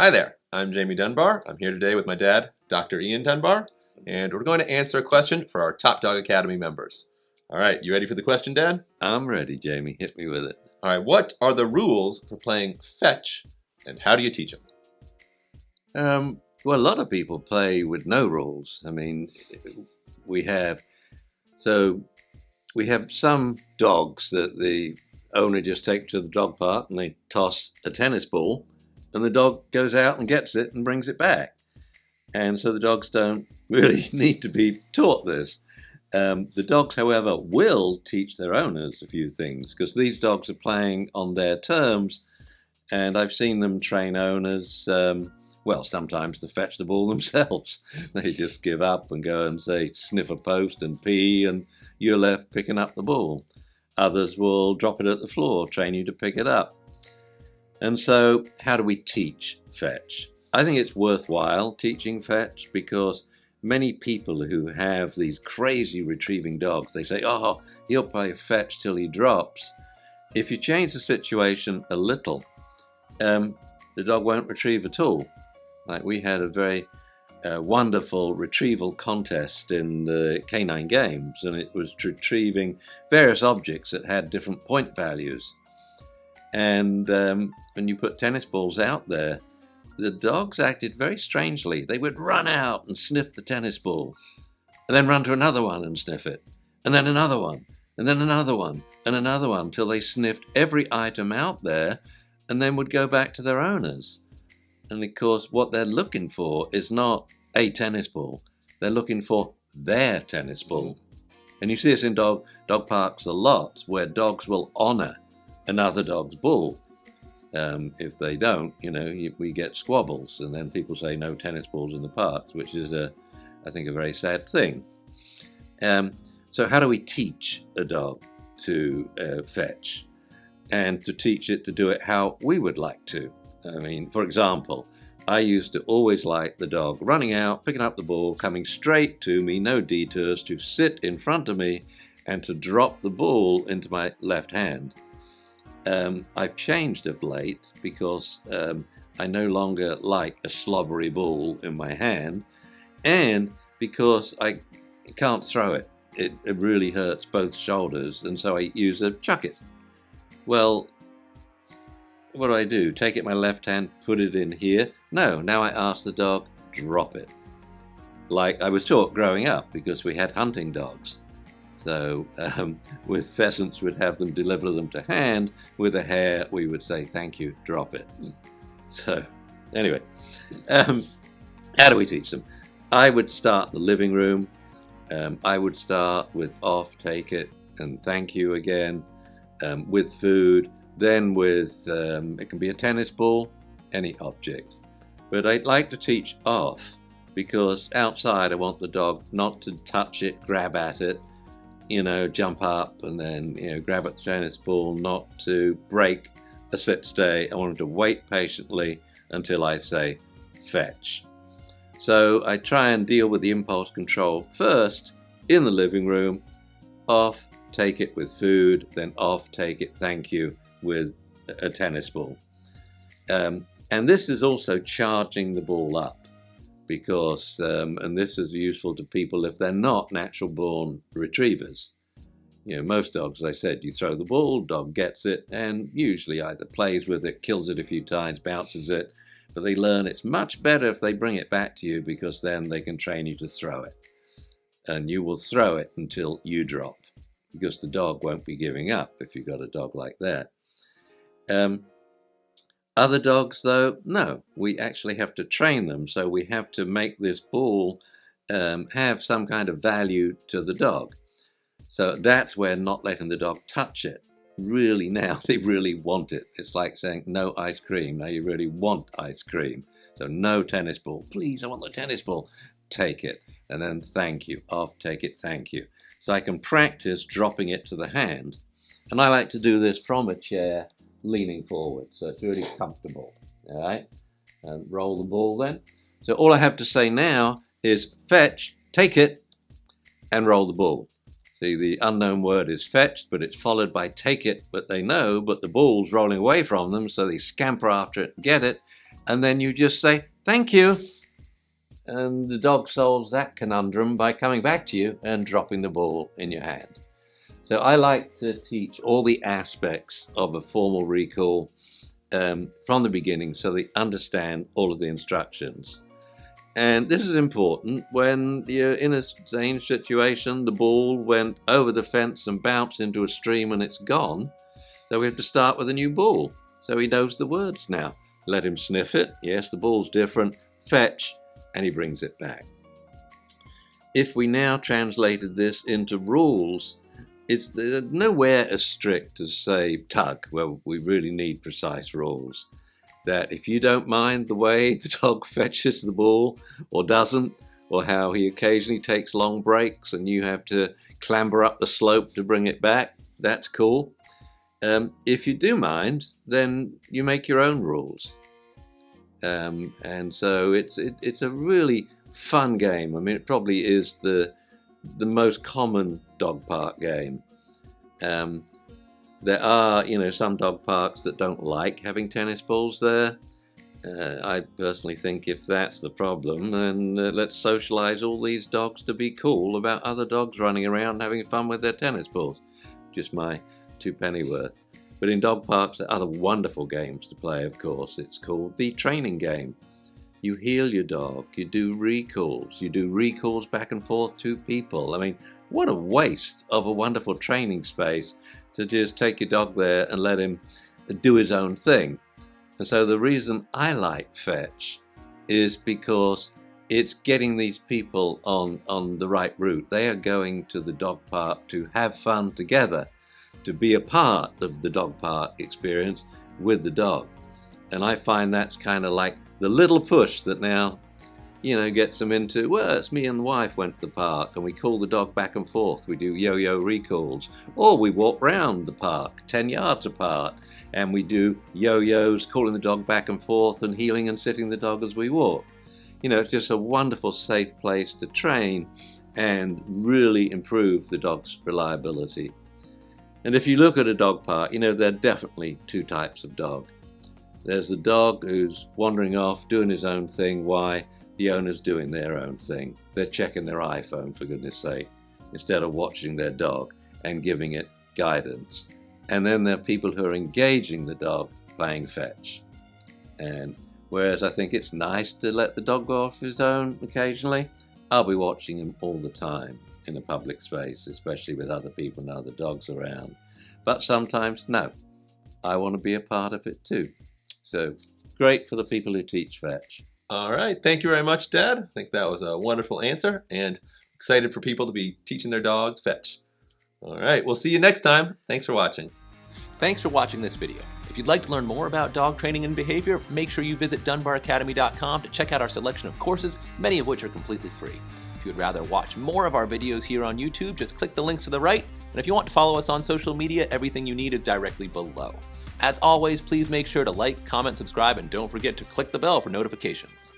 Hi there, I'm Jamie Dunbar. I'm here today with my dad, Dr. Ian Dunbar, and we're going to answer a question for our Top Dog Academy members. All right, you ready for the question, Dad? I'm ready, Jamie. Hit me with it. All right, what are the rules for playing fetch, and how do you teach them? Well, a lot of people play with no rules. I mean, we have so we have some dogs that the owner just takes to the dog park and they toss a tennis ball, and the dog goes out and gets it and brings it back. And so the dogs don't really need to be taught this. The dogs, however, will teach their owners a few things because these dogs are playing on their terms, and I've seen them train owners. Well, sometimes to fetch the ball themselves. They just give up and go and say, sniff a post and pee, and you're left picking up the ball. Others will drop it at the floor, train you to pick it up. And so, how do we teach fetch? I think it's worthwhile teaching fetch because many people who have these crazy retrieving dogs, they say, oh, he'll play fetch till he drops. If you change the situation a little, the dog won't retrieve at all. Like we had a very wonderful retrieval contest in the canine games, and it was retrieving various objects that had different point values. And when you put tennis balls out there, the dogs acted very strangely. They would run out and sniff the tennis ball, and then run to another one and sniff it, and then another one, and then another one, and another one, till they sniffed every item out there, and then would go back to their owners. And of course, what they're looking for is not a tennis ball. They're looking for their tennis ball. And you see this in dog parks a lot, where dogs will honor another dog's ball. If they don't, we get squabbles, and then people say no tennis balls in the parks, which is, I think, a very sad thing. So how do we teach a dog to fetch, and to teach it to do it how we would like to? I mean, for example, I used to always like the dog running out, picking up the ball, coming straight to me, no detours, to sit in front of me and to drop the ball into my left hand. I've changed of late because I no longer like a slobbery ball in my hand, and because I can't throw it. It really hurts both shoulders, and so I use a chuck it. Well, what do? Take it in my left hand, put it in here? No, now I ask the dog, drop it. Like I was taught growing up, because we had hunting dogs. So with pheasants, we'd have them deliver them to hand. With a hare, we would say, thank you, drop it. So anyway, how do we teach them? I would start the living room. I would start with off, take it, and thank you again, with food. Then with, it can be a tennis ball, any object. But I'd like to teach off, because outside I want the dog not to touch it, grab at it, jump up and then, grab at the tennis ball, not to break a sit stay. I want him to wait patiently until I say fetch. So I try and deal with the impulse control first in the living room, off, take it with food, then off, take it, thank you, with a tennis ball. And this is also charging the ball up, because, and this is useful to people if they're not natural born retrievers. Most dogs, as I said, you throw the ball, dog gets it, and usually either plays with it, kills it a few times, bounces it, but they learn it's much better if they bring it back to you, because then they can train you to throw it. And you will throw it until you drop, because the dog won't be giving up if you've got a dog like that. Other dogs, though, no, we actually have to train them. So we have to make this ball have some kind of value to the dog. So that's where not letting the dog touch it. Really, now they really want it. It's like saying no ice cream. Now you really want ice cream. So no tennis ball. Please, I want the tennis ball. Take it. And then thank you. Off, take it, thank you. So I can practice dropping it to the hand. And I like to do this from a chair, leaning forward, so it's really comfortable. All right, and roll the ball then. So all I have to say now is fetch, take it, and roll the ball. See, the unknown word is fetched, but it's followed by take it, but they know, but the ball's rolling away from them, so they scamper after it, get it, and then you just say, thank you. And the dog solves that conundrum by coming back to you and dropping the ball in your hand. So I like to teach all the aspects of a formal recall from the beginning so they understand all of the instructions. And this is important when you're in a strange situation, the ball went over the fence and bounced into a stream and it's gone. So we have to start with a new ball. So he knows the words now. Let him sniff it. Yes, the ball's different. Fetch, and he brings it back. If we now translated this into rules, it's nowhere as strict as, say, tug, where we really need precise rules. That if you don't mind the way the dog fetches the ball or doesn't, or how he occasionally takes long breaks and you have to clamber up the slope to bring it back, that's cool. If you do mind, then you make your own rules. And so it's a really fun game. I mean, it probably is the most common dog park game. There are, some dog parks that don't like having tennis balls there. I personally think if that's the problem, then let's socialize all these dogs to be cool about other dogs running around having fun with their tennis balls. Just my 2 penny worth. But in dog parks, there are other wonderful games to play, of course. It's called the training game. You heel your dog, you do recalls back and forth to people. I mean, what a waste of a wonderful training space to just take your dog there and let him do his own thing. And so the reason I like Fetch is because it's getting these people on the right route. They are going to the dog park to have fun together, to be a part of the dog park experience with the dog. And I find that's kind of like the little push that now, gets them into, well, it's me and the wife went to the park and we call the dog back and forth. We do yo-yo recalls. Or we walk round the park 10 yards apart and we do yo-yos, calling the dog back and forth and heeling and sitting the dog as we walk. It's just a wonderful, safe place to train and really improve the dog's reliability. And if you look at a dog park, there are definitely 2 types of dog. There's the dog who's wandering off, doing his own thing. Why? The owner's doing their own thing. They're checking their iPhone, for goodness sake, instead of watching their dog and giving it guidance. And then there are people who are engaging the dog playing fetch. And whereas I think it's nice to let the dog go off his own occasionally, I'll be watching him all the time in a public space, especially with other people and other dogs around. But sometimes, no, I want to be a part of it too. So great for the people who teach fetch. All right. Thank you very much, Dad. I think that was a wonderful answer and excited for people to be teaching their dogs fetch. All right. We'll see you next time. Thanks for watching. Thanks for watching this video. If you'd like to learn more about dog training and behavior, make sure you visit dunbaracademy.com to check out our selection of courses, many of which are completely free. If you'd rather watch more of our videos here on YouTube, just click the links to the right. And if you want to follow us on social media, everything you need is directly below. As always, please make sure to like, comment, subscribe, and don't forget to click the bell for notifications.